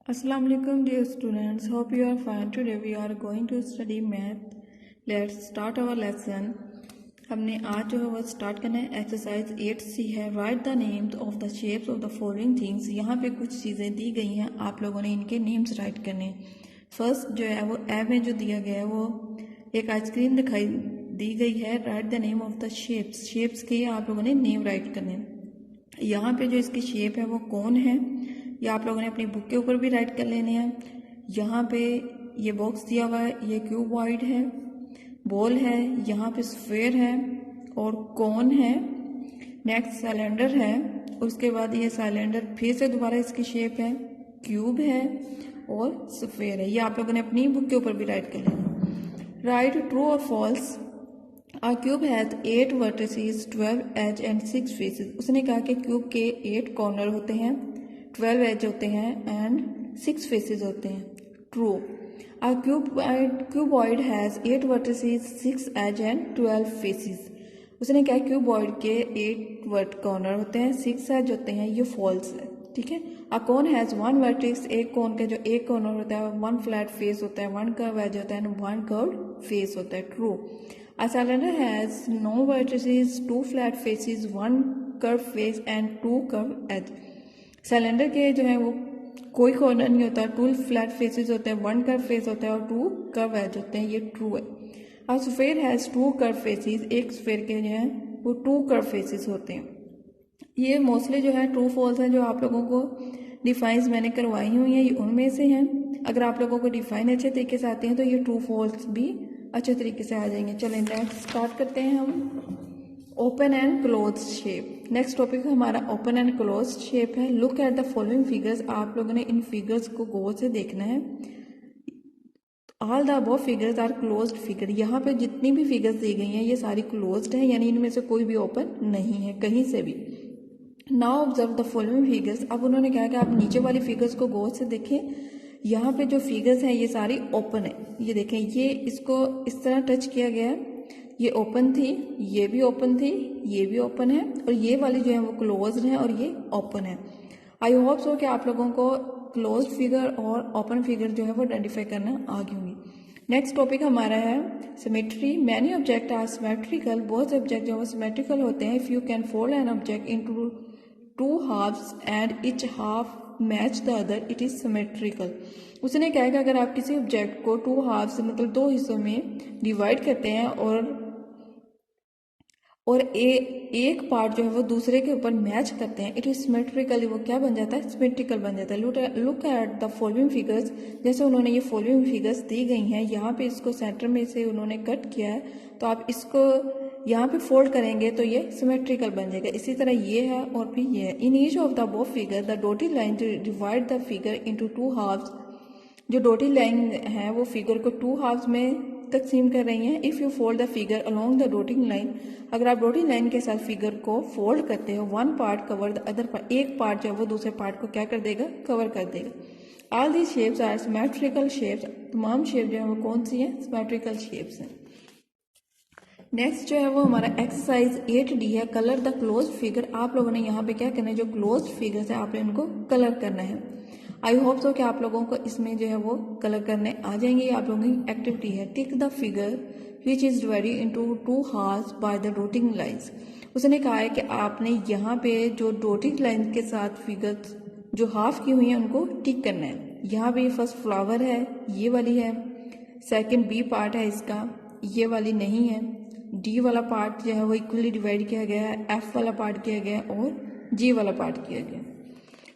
Assalamu alaikum dear students, hope you are fine. Today we are going to study math. Let's start our lesson. हमने आज जो है वो start करना है। एक्सरसाइज 8C है, right the names of the shapes of the following things. यहाँ पे कुछ चीज़ें दी गई हैं, आप लोगों ने इनके नेम्स राइट करने हैं। फर्स्ट जो है वो ए में जो दिया गया है वो एक आइसक्रीम दिखाई दी गई है। Right the name of the shapes, shapes के आप लोगों ने नेम राइट करने हैं। यहाँ पे जो इसकी शेप है वो कौन है, ये आप लोगों ने अपनी बुक के ऊपर भी राइट कर लेने हैं। यहाँ पे ये बॉक्स दिया हुआ है, ये क्यूबॉइड है, बॉल है, यहाँ पे स्फेयर है और कौन है। नेक्स्ट सिलेंडर है, उसके बाद ये सिलेंडर फिर से दोबारा इसकी शेप है, क्यूब है और स्फेयर है। ये आप लोगों ने अपनी बुक के ऊपर भी राइट कर लेना। राइट ट्रू और false. A cube has 8 vertices, 12 edge and 6 faces। उसने कहा कि क्यूब के 8 कॉर्नर होते हैं, 12 एज होते हैं एंड 6 फेसेस होते हैं। True. A cuboid has 8 vertices, 6 edge and 12 faces। उसने कहा क्यूबॉइड के 8 वर्ट कॉर्नर होते हैं, 6 एज होते हैं, ये फॉल्स है। ठीक है। A cone has 1 vertex, एक कोन का जो एक कॉर्नर होता है, 1 फ्लैट फेस होता है, 1 कर्व एज होता है एंड 1 कर्व फेस होता है। True. A cylinder has no vertices, 2 flat faces, 1 curved face and 2 curved edge। Cylinder के जो है वो कोई कॉर्नर नहीं होता, 2 फ्लैट फेसेस होते हैं, 1 कर्व फेस होता है और 2 कर्व एज होते हैं, ये ट्रू है। A sphere has 2 curve faces, एक स्फेयर के जो है वो 2 कर्व फेसेस होते हैं। ये मोस्टली जो है ट्रू फॉल्स है, जो आप लोगों को डिफाइंस मैंने करवाई हुई है, ये उनमें से हैं। अगर आप लोगों को डिफाइन अच्छे तरीके से आते हैं तो ये ट्रू फॉल्स भी अच्छे तरीके से आ जाएंगे। चलें नेक्स्ट स्टार्ट करते हैं हम। Open and close shape. Next topic हमारा ओपन एंड क्लोज शेप है। Look at the following figures. आप लोगों ने इन फिगर्स को गौर से देखना है। All the above figures are closed figure. यहाँ पे जितनी भी फिगर्स दी गई हैं ये सारी क्लोज्ड है, यानी इनमें से कोई भी ओपन नहीं है कहीं से भी। Now observe the following figures. अब उन्होंने कहा कि आप नीचे वाली फिगर्स को गौर से देखें। यहाँ पे जो फिगर्स हैं ये सारी ओपन है। ये देखें, ये इसको इस तरह टच किया गया है, ये ओपन थी, ये भी ओपन थी, ये भी ओपन है और ये वाली जो है वो क्लोज्ड है और ये ओपन है। आई होप सो कि आप लोगों को क्लोज्ड फिगर और ओपन फिगर जो है वो आइडेंटिफाई करना आ गई होंगी। नेक्स्ट टॉपिक हमारा है symmetry. Many object are symmetrical. बहुत से ऑब्जेक्ट जो है सिमेट्रिकल होते हैं। If you can fold an object into 2 halves and each half match the other, it is symmetrical. उसने कहा कि अगर आप किसी ऑब्जेक्ट को 2 हाफ मतलब 2 हिस्सों में डिवाइड करते हैं और एक पार्ट जो है वो दूसरे के ऊपर मैच करते हैं, इट इज सिमेट्रिकल। वो क्या बन जाता है? सिमेट्रिकल बन जाता है। Look at the following figures. जैसे उन्होंने ये फॉलोइंग फिगर्स दी गई हैं, यहाँ पे इसको सेंटर में से उन्होंने कट किया है, तो आप इसको यहाँ पे फोल्ड करेंगे तो ये सिमेट्रिकल बन जाएगा। इसी तरह ये है और भी ये है। In each of the above figure the dotted line divide the figure into 2 halves. जो डॉटेड लाइन है वो फिगर को 2 हाफ्स में तकसीम कर रही हैं। If you fold the figure along the dotting line, अगर आप डॉटिंग लाइन के साथ फिगर को फोल्ड करते हो, 1 part cover the other part, एक पार्ट जो है वो दूसरे पार्ट को क्या कर देगा? कवर कर देगा। All these shapes are symmetrical shapes. तमाम शेप जो है वो कौन सी हैं? सिमेट्रिकल शेप्स हैं। नेक्स्ट जो है वो हमारा एक्सरसाइज 8D है, कलर द क्लोज फिगर। आप लोगों ने यहाँ पे क्या करना है, जो क्लोज फिगर्स है आपने उनको कलर करना है। आई होप सो कि आप लोगों को इसमें जो है वो कलर करने आ जाएंगे। आप लोगों की एक्टिविटी है। Tick the figure which is divided into 2 halves by the dotting lines. उसने कहा है कि आपने यहाँ पे जो डॉटिंग लाइन के साथ फिगर्स जो हाफ की हुई हैं उनको टिक करना है। यहाँ पे फर्स्ट फ्लावर है, ये वाली है। सेकेंड बी पार्ट है इसका, ये वाली नहीं है। डी वाला पार्ट जो है वो इक्वली डिवाइड किया गया है, एफ वाला पार्ट किया गया है और जी वाला पार्ट किया गया।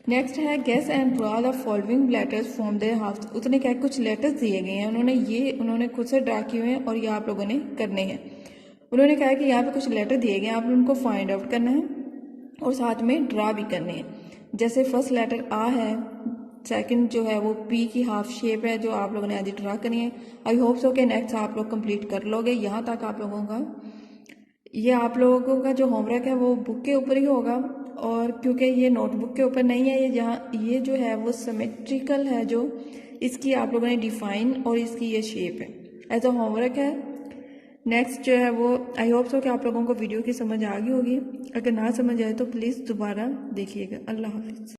नेक्स्ट है guess and draw the following letters from their halves. उसने क्या कुछ लेटर्स दिए गए हैं, उन्होंने खुद से ड्रा किए हुए हैं और ये आप लोगों ने करने हैं। उन्होंने कहा कि यहाँ पे कुछ लेटर दिए गए हैं, आपने उनको फाइंड आउट करना है और साथ में ड्रा भी करने हैं। जैसे फर्स्ट लेटर आ है, सेकंड जो है वो पी की हाफ शेप है जो आप लोगों ने आज ड्रा करनी है। आई होप सो कि नेक्स्ट आप लोग कंप्लीट कर लोगे। यहाँ तक आप लोगों का जो होमवर्क है वो बुक के ऊपर ही होगा, और क्योंकि ये नोटबुक के ऊपर नहीं है, ये जो है वो सिमेट्रिकल है, जो इसकी आप लोगों ने डिफाइन और इसकी ये शेप है, एज अ होमवर्क है। नेक्स्ट जो है वो आई होप सो कि आप लोगों को वीडियो की समझ आ गई होगी। अगर ना समझ आए तो प्लीज़ दोबारा देखिएगा। अल्लाह हाफिज़।